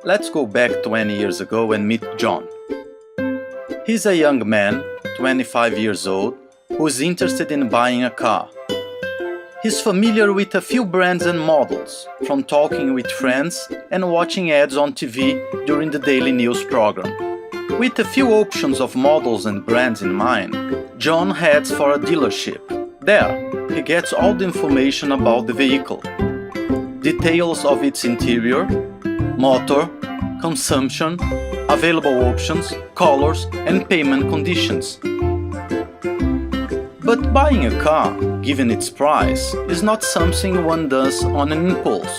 Let's go back 20 years ago and meet John. He's a young man, 25 years old, who's interested in buying a car. He's familiar with a few brands and models, from talking with friends and watching ads on TV during the daily news program. With a few options of models and brands in mind, John heads for a dealership. There, he gets all the information about the vehicle. Details of its interior, motor, consumption, available options, colors, and payment conditions. But buying a car, given its price, is not something one does on an impulse.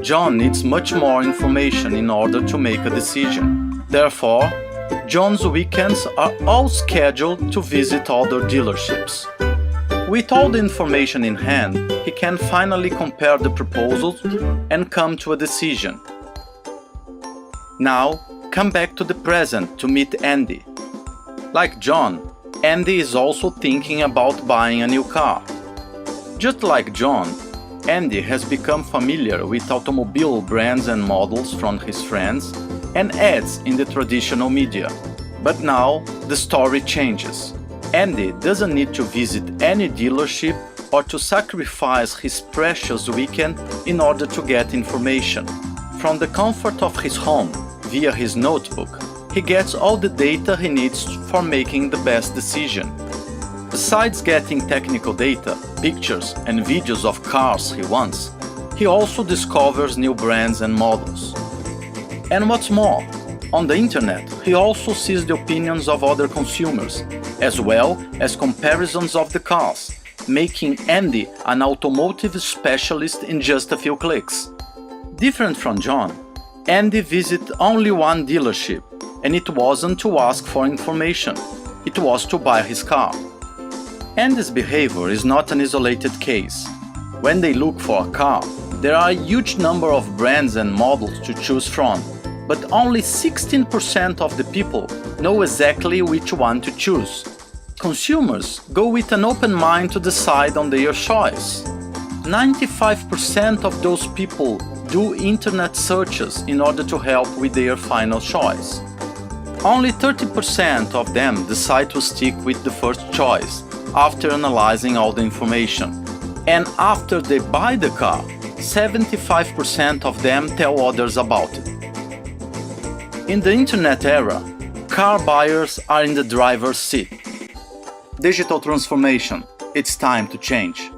John needs much more information in order to make a decision. Therefore, John's weekends are all scheduled to visit other dealerships. With all the information in hand, he can finally compare the proposals and come to a decision. Now, come back to the present to meet Andy. Like John, Andy is also thinking about buying a new car. Just like John, Andy has become familiar with automobile brands and models from his friends and ads in the traditional media. But now, the story changes. Andy doesn't need to visit any dealership or to sacrifice his precious weekend in order to get information. From the comfort of his home, via his notebook, he gets all the data he needs for making the best decision. Besides getting technical data, pictures and videos of cars he wants, he also discovers new brands and models. And what's more, on the internet, he also sees the opinions of other consumers, as well as comparisons of the cars, making Andy an automotive specialist in just a few clicks. Different from John, Andy visited only one dealership, and it wasn't to ask for information, it was to buy his car. Andy's behavior is not an isolated case. When they look for a car, there are a huge number of brands and models to choose from, but only 16% of the people know exactly which one to choose. Consumers go with an open mind to decide on their choice. 95% of those people do internet searches in order to help with their final choice. Only 30% of them decide to stick with the first choice after analyzing all the information. And after they buy the car, 75% of them tell others about it. In the internet era, car buyers are in the driver's seat. Digital transformation, it's time to change.